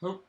Oh.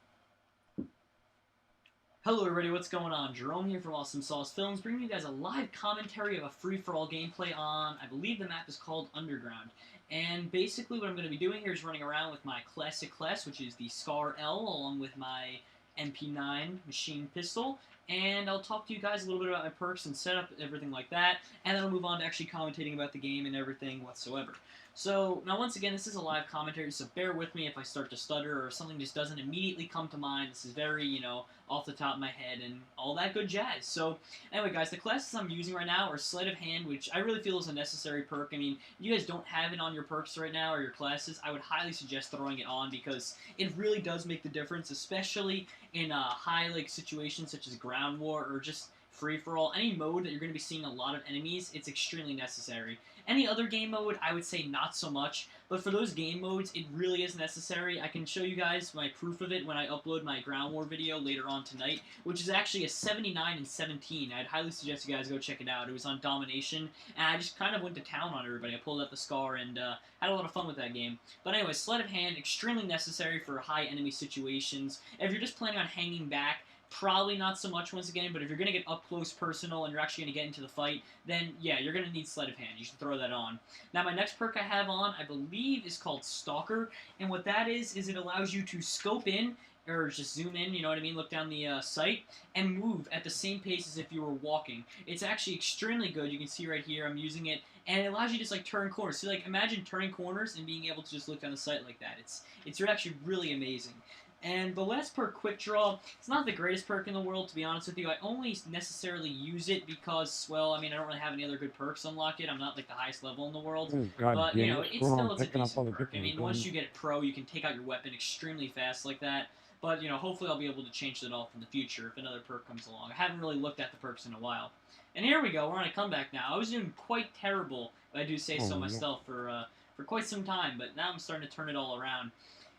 Hello everybody, what's going on? Jerome here from AwesomeSauceFilms, bringing you guys a live commentary of a free-for-all gameplay on, I believe the map is called Underground. And basically what I'm going to be doing here is running around with my classic class, which is the Scar L, along with my MP9 machine pistol. And I'll talk to you guys a little bit about my perks and setup, everything like that, and then I'll move on to actually commentating about the game and everything whatsoever. So, now once again, this is a live commentary, so bear with me if I start to stutter or something just doesn't immediately come to mind. This is very, off the top of my head and all that good jazz. So, anyway, guys, the classes I'm using right now are Sleight of Hand, which I really feel is a necessary perk. I mean, if you guys don't have it on your perks right now or your classes, I would highly suggest throwing it on because it really does make the difference, especially in high situations such as ground war or just free-for-all. Any mode that you're going to be seeing a lot of enemies, it's extremely necessary. Any other game mode, I would say not so much, but for those game modes, it really is necessary. I can show you guys my proof of it when I upload my ground war video later on tonight, which is actually a 79 and 17. I'd highly suggest you guys go check it out. It was on Domination, and I just kind of went to town on everybody. I pulled out the Scar and had a lot of fun with that game. But anyway, Sleight of Hand, extremely necessary for high enemy situations. If you're just planning on hanging back, probably not so much once again, but if you're going to get up close personal and you're actually going to get into the fight, then yeah, you're going to need Sleight of Hand. You should throw that on. Now my next perk I have on, I believe, is called Stalker, and what that is it allows you to scope in, or just zoom in, you know what I mean, look down the sight, and move at the same pace as if you were walking. It's actually extremely good. You can see right here, I'm using it, and it allows you to just turn corners. So imagine turning corners and being able to just look down the sight like that. It's actually really amazing. And the last perk, Quick Draw, it's not the greatest perk in the world, to be honest with you. I only necessarily use it because, well, I mean, I don't really have any other good perks unlock it. I'm not, the highest level in the world. God But, damn it's screw a picking up decent other perk. I people's mean, once guns. you get it pro, you can take out your weapon extremely fast like that. But, hopefully I'll be able to change that off in the future if another perk comes along. I haven't really looked at the perks in a while. And here we go, we're on a comeback now. I was doing quite terrible, if I do say so myself, for quite some time, but now I'm starting to turn it all around.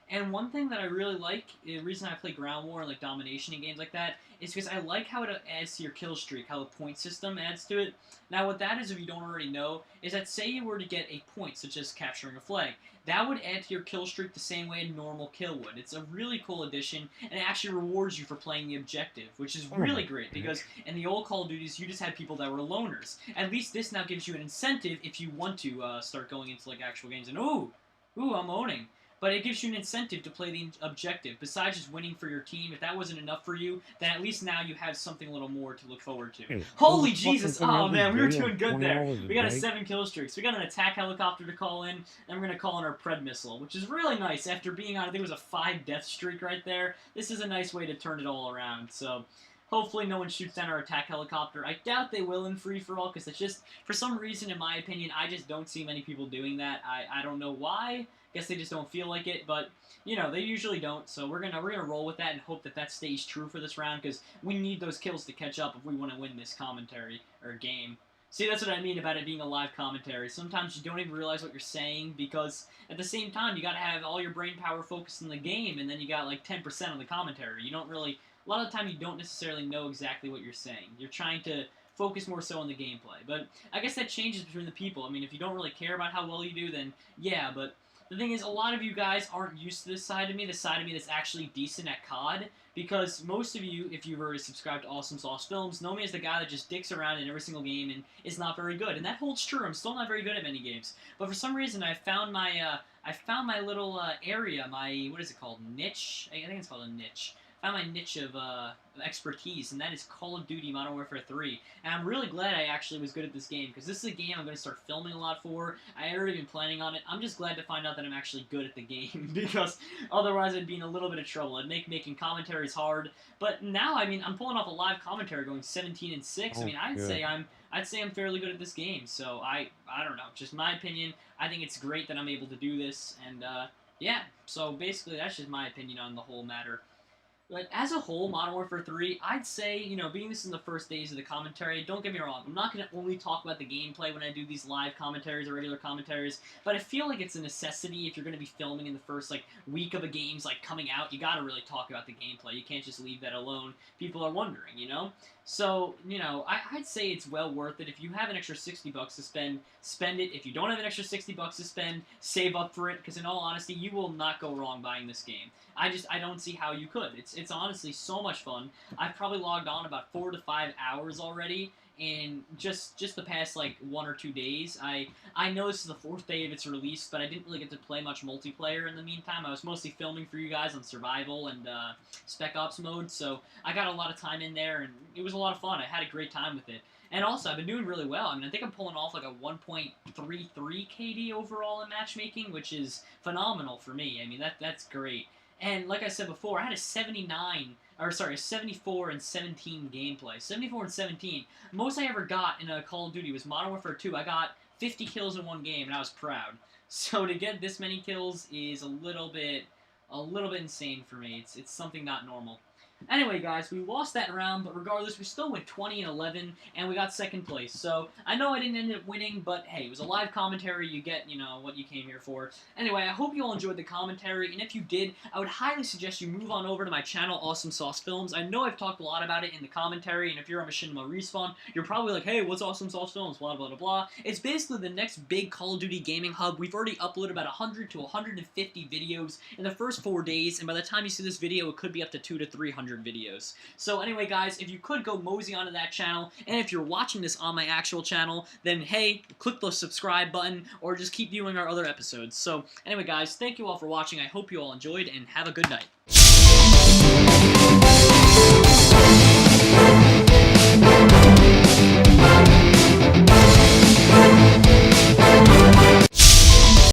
And one thing that I really like, the reason I play Ground War and Domination and games like that, is because I like how it adds to your kill streak, how the point system adds to it. Now what that is, if you don't already know, is that say you were to get a point, such as capturing a flag, that would add to your kill streak the same way a normal kill would. It's a really cool addition, and it actually rewards you for playing the objective, which is really great, because in the old Call of Duties, you just had people that were loners. At least this now gives you an incentive if you want to start going into actual games, and ooh, I'm owning. But it gives you an incentive to play the objective. Besides just winning for your team, if that wasn't enough for you, then at least now you have something a little more to look forward to. Hey, Holy Jesus! Oh man, we were day doing good there. $20 We got a day. 7 kill streak. So we got an attack helicopter to call in, and we're going to call in our Pred missile, which is really nice. After being on, I think it was a 5 death streak right there. This is a nice way to turn it all around. So hopefully no one shoots down our attack helicopter. I doubt they will in free-for-all, because it's just, for some reason, in my opinion, I just don't see many people doing that. I don't know why. Guess they just don't feel like it, but they usually don't. So we're gonna roll with that and hope that stays true for this round, because we need those kills to catch up if we want to win this commentary or game. See, that's what I mean about it being a live commentary. Sometimes you don't even realize what you're saying, because at the same time you gotta have all your brain power focused in the game, and then you got 10% on the commentary. You don't really, a lot of the time you don't necessarily know exactly what you're saying. You're trying to focus more so on the gameplay. But I guess that changes between the people. I mean, if you don't really care about how well you do, then yeah, but the thing is, a lot of you guys aren't used to this side of me, the side of me that's actually decent at COD, because most of you, if you've already subscribed to AwesomeSauceFilms, know me as the guy that just dicks around in every single game and is not very good. And that holds true. I'm still not very good at many games. But for some reason, I found my little area, my, what is it called, niche? I think it's called a niche. I found my niche of expertise, and that is Call of Duty Modern Warfare 3. And I'm really glad I actually was good at this game, because this is a game I'm going to start filming a lot for. I already been planning on it. I'm just glad to find out that I'm actually good at the game, because otherwise I'd be in a little bit of trouble. It'd make making commentaries hard. But now, I mean, I'm pulling off a live commentary going 17 and 6. I mean, I'd say I'm fairly good at this game. So I don't know, just my opinion. I think it's great that I'm able to do this, and yeah. So basically, that's just my opinion on the whole matter. But as a whole, Modern Warfare 3, I'd say, being this in the first days of the commentary, don't get me wrong, I'm not going to only talk about the gameplay when I do these live commentaries or regular commentaries, but I feel like it's a necessity if you're going to be filming in the first, week of a game's, coming out. You got to really talk about the gameplay. You can't just leave that alone. People are wondering. So, I'd say it's well worth it. If you have an extra $60 to spend it. If you don't have an extra $60 to spend, save up for it, because in all honesty, you will not go wrong buying this game. I don't see how you could. It's honestly so much fun. I've probably logged on about 4 to 5 hours already in just the past 1 or 2 days. I know this is the 4th day of its release, but I didn't really get to play much multiplayer in the meantime. I was mostly filming for you guys on survival and Spec Ops mode, so I got a lot of time in there, and it was a lot of fun. I had a great time with it. And also, I've been doing really well. I mean, I think I'm pulling off a 1.33 KD overall in matchmaking, which is phenomenal for me. I mean, that's great. And like I said before, I had a 74 and 17 gameplay. 74 and 17. Most I ever got in a Call of Duty was Modern Warfare 2. I got 50 kills in one game, and I was proud. So to get this many kills is a little bit insane for me. It's something not normal. Anyway, guys, we lost that round, but regardless, we still went 20 and 11, and we got second place. So I know I didn't end up winning, but hey, it was a live commentary. You get, what you came here for. Anyway, I hope you all enjoyed the commentary, and if you did, I would highly suggest you move on over to my channel, AwesomeSauceFilms. I know I've talked a lot about it in the commentary, and if you're a Machinima Respawn, you're probably like, hey, what's AwesomeSauceFilms, blah, blah, blah, blah. It's basically the next big Call of Duty gaming hub. We've already uploaded about 100 to 150 videos in the first 4 days, and by the time you see this video, it could be up to 200 to 300 videos. So anyway, guys, if you could go mosey onto that channel, and if you're watching this on my actual channel, then hey, click the subscribe button, or just keep viewing our other episodes. So anyway, guys, thank you all for watching. I hope you all enjoyed, and have a good night.